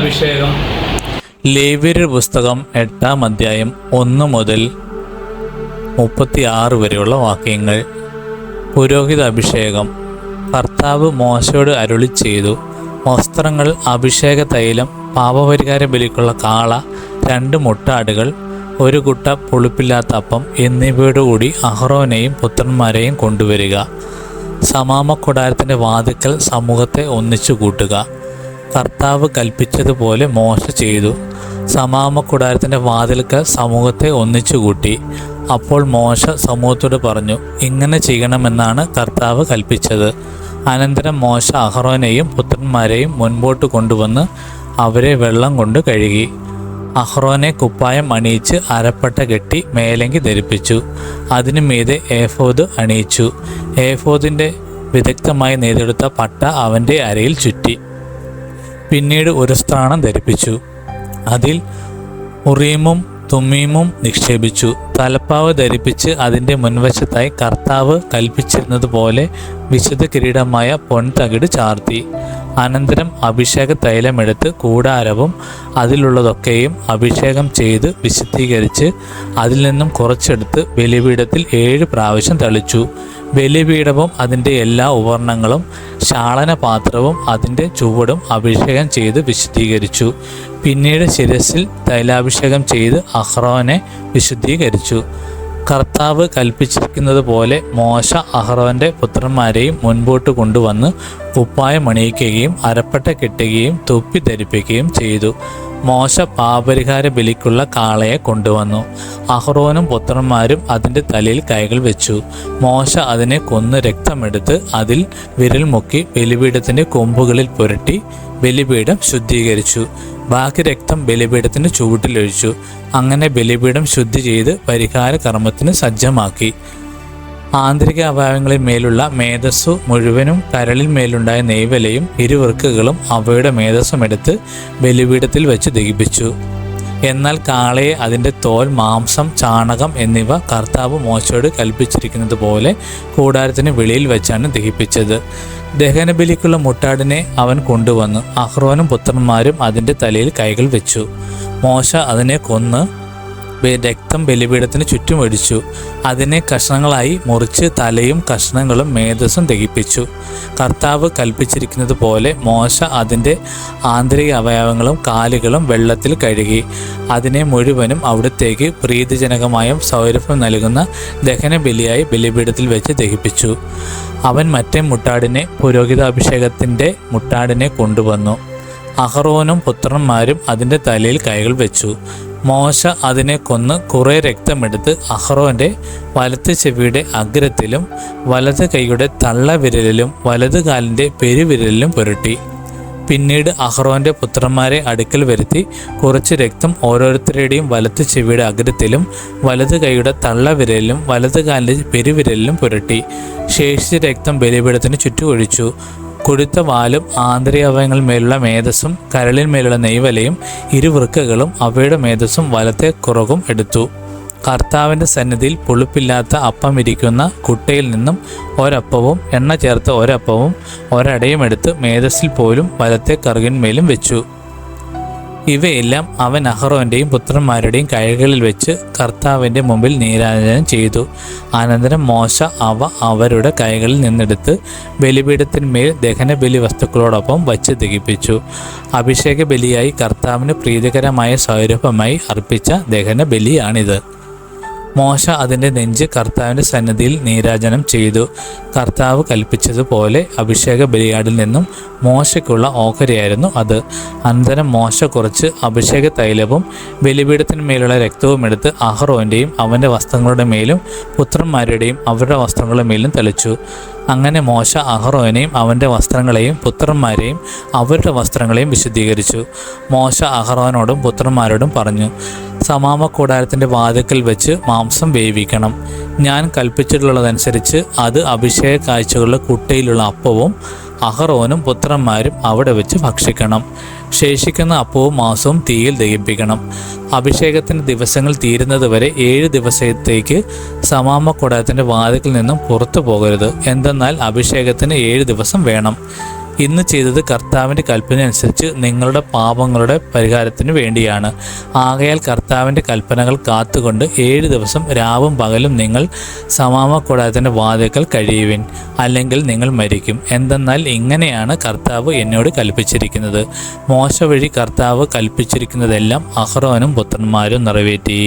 അഭിഷേകം. ലേവ്യരുടെ പുസ്തകം 8-ാം അധ്യായം 1 മുതൽ 36 വരെയുള്ള വാക്യങ്ങൾ. പുരോഹിത അഭിഷേകം. കർത്താവ് മോശയോട് അരുളി ചെയ്തു, വസ്ത്രങ്ങൾ, അഭിഷേക തൈലം, പാപപരിഹാര ബലിക്കുള്ള കാള, 2 മുട്ടാടുകൾ, 1 കുട്ട പുളിപ്പില്ലാത്ത അപ്പം എന്നിവയോടുകൂടി അഹ്റോനെയും പുത്രന്മാരെയും കൊണ്ടുവരിക. സമാഗമനകൂടാരത്തിൻ്റെ വാതിൽക്കൽ സമൂഹത്തെ ഒന്നിച്ചു കൂട്ടുക. കർത്താവ് കൽപ്പിച്ചതുപോലെ മോശ ചെയ്തു. സമാഗമനകൂടാരത്തിൻ്റെ വാതിൽക്കൽ സമൂഹത്തെ ഒന്നിച്ചു കൂട്ടി. അപ്പോൾ മോശ സമൂഹത്തോട് പറഞ്ഞു, ഇങ്ങനെ ചെയ്യണമെന്നാണ് കർത്താവ് കൽപ്പിച്ചത്. അനന്തരം മോശ അഹ്റോനെയും പുത്രന്മാരെയും മുൻപോട്ട് കൊണ്ടുവന്ന് അവരെ വെള്ളം കൊണ്ട് കഴുകി. അഹ്റോനെ കുപ്പായം അണിയിച്ച് അരപ്പട്ട കെട്ടി മേലങ്കി ധരിപ്പിച്ചു. അതിനു മീതെ ഏഫോദ് അണിയിച്ചു. ഏഫോദിൻ്റെ വിദഗ്ധമായി നെയ്തെടുത്ത പട്ട അവൻ്റെ അരയിൽ ചുറ്റി. പിന്നീട് ഒരു സ്ത്രാണം ധരിപ്പിച്ചു. അതിൽ ഉറീമും തുമ്മീമും നിക്ഷേപിച്ചു. തലപ്പാവ് ധരിപ്പിച്ച് അതിൻ്റെ മുൻവശത്തായി കർത്താവ് കൽപ്പിച്ചിരുന്നതുപോലെ വിശുദ്ധ കിരീടമായ പൊൻതകിട് ചാർത്തി. അനന്തരം അഭിഷേക തൈലമെടുത്ത് കൂടാരവും അതിലുള്ളതൊക്കെയും അഭിഷേകം ചെയ്ത് വിശുദ്ധീകരിച്ച് അതിൽ നിന്നും കുറച്ചെടുത്ത് ബലിപീഠത്തിൽ 7 പ്രാവശ്യം തളിച്ചു. ബലിപീഠവും അതിൻ്റെ എല്ലാ ഉപകരണങ്ങളും ശാളനപാത്രവും അതിൻ്റെ ചുവടും അഭിഷേകം ചെയ്ത് വിശുദ്ധീകരിച്ചു. പിന്നീട് ശിരസിൽ തൈലാഭിഷേകം ചെയ്ത് അഹ്റോനെ വിശുദ്ധീകരിച്ചു. കർത്താവ് കൽപ്പിച്ചിരിക്കുന്നത് പോലെ മോശ അഹ്റോൻ്റെ പുത്രന്മാരെയും മുൻപോട്ട് കൊണ്ടുവന്ന് കുപ്പായം അണിയിക്കുകയും അരപ്പട്ട കെട്ടുകയും തൊപ്പി ധരിപ്പിക്കുകയും ചെയ്തു. മോശ പാപപരിഹാര ബലിക്കുള്ള കാളയെ കൊണ്ടുവന്നു. അഹ്റോനും പുത്രന്മാരും അതിൻ്റെ തലയിൽ കൈകൾ വെച്ചു. മോശ അതിനെ കൊന്ന് രക്തമെടുത്ത് അതിൽ വിരൽ മുക്കി ബലിപീഠത്തിൻ്റെ കൊമ്പുകളിൽ പുരട്ടി ബലിപീഠം ശുദ്ധീകരിച്ചു. ബാക്കി രക്തം ബലിപീഠത്തിന് ചുവട്ടിലൊഴിച്ചു. അങ്ങനെ ബലിപീഠം ശുദ്ധി ചെയ്ത് പരിഹാര കർമ്മത്തിന് സജ്ജമാക്കി. ആന്തരിക അവയവങ്ങളിൽ മേലുള്ള മേധസ്സു മുഴുവനും കരളിൽ മേലുണ്ടായ നെയ്വലയും ഇരുവൃക്കകളും അവയുടെ മേധസ്സും എടുത്ത് ബലിപീഠത്തിൽ വെച്ച് ദഹിപ്പിച്ചു. എന്നാൽ കാളയെ, അതിൻ്റെ തോൽ, മാംസം, ചാണകം എന്നിവ കർത്താവ് മോശയോട് കൽപ്പിച്ചിരിക്കുന്നത് പോലെ കൂടാരത്തിന് വെളിയിൽ വെച്ചാണ് ദഹിപ്പിച്ചത്. ദഹനബലിക്കുള്ള മുട്ടാടിനെ അവൻ കൊണ്ടുവന്നു. അഹ്റോനും പുത്രന്മാരും അതിൻ്റെ തലയിൽ കൈകൾ വെച്ചു. മോശ അതിനെ കൊന്ന് രക്തം ബലിപീഠത്തിന് ചുറ്റും ഒഴിച്ചു. അതിനെ കഷ്ണങ്ങളായി മുറിച്ച് തലയും കഷ്ണങ്ങളും മേധസ്സും ദഹിപ്പിച്ചു. കർത്താവ് കൽപ്പിച്ചിരിക്കുന്നത് പോലെ മോശ അതിൻ്റെ ആന്തരിക അവയവങ്ങളും കാലുകളും വെള്ളത്തിൽ കഴുകി. അതിനെ മുഴുവനും അവിടത്തേക്ക് പ്രീതിജനകമായ സൗരഭ്യം നൽകുന്ന ദഹനബലിയായി ബലിപീഠത്തിൽ വെച്ച് ദഹിപ്പിച്ചു. അവൻ മറ്റേ മുട്ടാടിനെ, പുരോഹിതാഭിഷേകത്തിൻ്റെ മുട്ടാടിനെ കൊണ്ടുവന്നു. അഹ്റോനും പുത്രന്മാരും അതിൻ്റെ തലയിൽ കൈകൾ വെച്ചു. മോശ അതിനെ കൊന്ന് കുറേ രക്തമെടുത്ത് അഹ്റോൻ്റെ വലത്ത് ചെവിയുടെ അഗ്രത്തിലും വലത് കൈയുടെ തള്ളവിരലിലും വലത് കാലിൻ്റെ പെരുവിരലിലും പുരട്ടി. പിന്നീട് അഹ്റോൻ്റെ പുത്രന്മാരെ അടുക്കൽ വരുത്തി കുറച്ച് രക്തം ഓരോരുത്തരുടെയും വലത്ത് ചെവിയുടെ അഗ്രത്തിലും വലത് കൈയുടെ തള്ളവിരലിലും വലത് കാലിൻ്റെ പെരുവിരലിലും പുരട്ടി. ശേഷിച്ച രക്തം ബലിപീഠത്തിന് ചുറ്റും ഒഴിച്ചു. കൊഴുത്ത വാലും ആന്തരിക അവയവങ്ങളിന്മേലുള്ള മേധസ്സും കരളിന്മേലുള്ള നെയ്വലയും ഇരുവൃക്കകളും അവയുടെ മേധസ്സും വലത്തെ കുറകും എടുത്തു. കർത്താവിൻ്റെ സന്നിധിയിൽ പുളിപ്പില്ലാത്ത അപ്പം ഇരിക്കുന്ന കുട്ടയിൽ നിന്നും ഒരപ്പവും എണ്ണ ചേർത്ത ഒരപ്പവും ഒരടയും എടുത്ത് മേധസ്സിൽ പോലും വലത്തെ കറുകിന്മേലും വെച്ചു. ഇവയെല്ലാം അവൻ അഹ്റോൻ്റെയും പുത്രന്മാരുടെയും കൈകളിൽ വെച്ച് കർത്താവിൻ്റെ മുമ്പിൽ നീരാജനം ചെയ്തു. അനന്തരം മോശ അവ അവരുടെ കൈകളിൽ നിന്നെടുത്ത് ബലിപീഠത്തിന്മേൽ ദഹനബലി വസ്തുക്കളോടൊപ്പം വച്ച് ദഹിപ്പിച്ചു. അഭിഷേക ബലിയായി കർത്താവിന് പ്രീതികരമായ സൗരഭമായി അർപ്പിച്ച ദഹനബലിയാണിത്. മോശ അതിൻ്റെ നെഞ്ച് കർത്താവിൻ്റെ സന്നിധിയിൽ നീരാജനം ചെയ്തു. കർത്താവ് കൽപ്പിച്ചതുപോലെ അഭിഷേക ബലിയാടിൽ നിന്നും മോശയ്ക്കുള്ള ഓഹരിയായിരുന്നു അത്. അനന്തരം മോശ കുറച്ച് അഭിഷേക തൈലവും ബലിപീഠത്തിന്മേലുള്ള രക്തവും എടുത്ത് അഹ്റോൻ്റെയും അവൻ്റെ വസ്ത്രങ്ങളുടെ മേലും പുത്രന്മാരുടെയും അവരുടെ വസ്ത്രങ്ങളുടെ മേലും തളിച്ചു. അങ്ങനെ മോശ അഹ്റോനെയും അവൻ്റെ വസ്ത്രങ്ങളെയും പുത്രന്മാരെയും അവരുടെ വസ്ത്രങ്ങളെയും വിശുദ്ധീകരിച്ചു. മോശ അഹ്റോനോടും പുത്രന്മാരോടും പറഞ്ഞു, സമാഗമനകൂടാരത്തിൻ്റെ വാതിൽക്കൽ വെച്ച് മാംസം വേവിക്കണം. ഞാൻ കൽപ്പിച്ചിട്ടുള്ളതനുസരിച്ച് അത് അഭിഷേക കാഴ്ചകളുടെ കുട്ടയിലുള്ള അപ്പവും അഹ്റോനും പുത്രന്മാരും അവിടെ വെച്ച് ഭക്ഷിക്കണം. ശേഷിക്കുന്ന അപ്പവും മാംസവും തീയിൽ ദഹിപ്പിക്കണം. അഭിഷേകത്തിൻ്റെ ദിവസങ്ങൾ തീരുന്നതുവരെ 7 ദിവസത്തേക്ക് സമാഗമനകൂടാരത്തിൻ്റെ വാതിൽക്കൽ നിന്നും പുറത്തു പോകരുത്. എന്തെന്നാൽ അഭിഷേകത്തിന് 7 ദിവസം വേണം. ഇന്ന് ചെയ്തത് കർത്താവിൻ്റെ കൽപ്പന അനുസരിച്ച് നിങ്ങളുടെ പാപങ്ങളുടെ പരിഹാരത്തിന് വേണ്ടിയാണ്. ആകയാൽ കർത്താവിൻ്റെ കൽപ്പനകൾ കാത്തുകൊണ്ട് 7 ദിവസം രാവും പകലും നിങ്ങൾ സമാഗമനകൂടാരത്തിൻ്റെ വാതിൽക്കൽ കഴിയുവിൻ, അല്ലെങ്കിൽ നിങ്ങൾ മരിക്കും. എന്തെന്നാൽ ഇങ്ങനെയാണ് കർത്താവ് എന്നോട് കൽപ്പിച്ചിരിക്കുന്നത്. മോശ വഴി കർത്താവ് കൽപ്പിച്ചിരിക്കുന്നതെല്ലാം അഹ്റോനും പുത്രന്മാരും നിറവേറ്റി.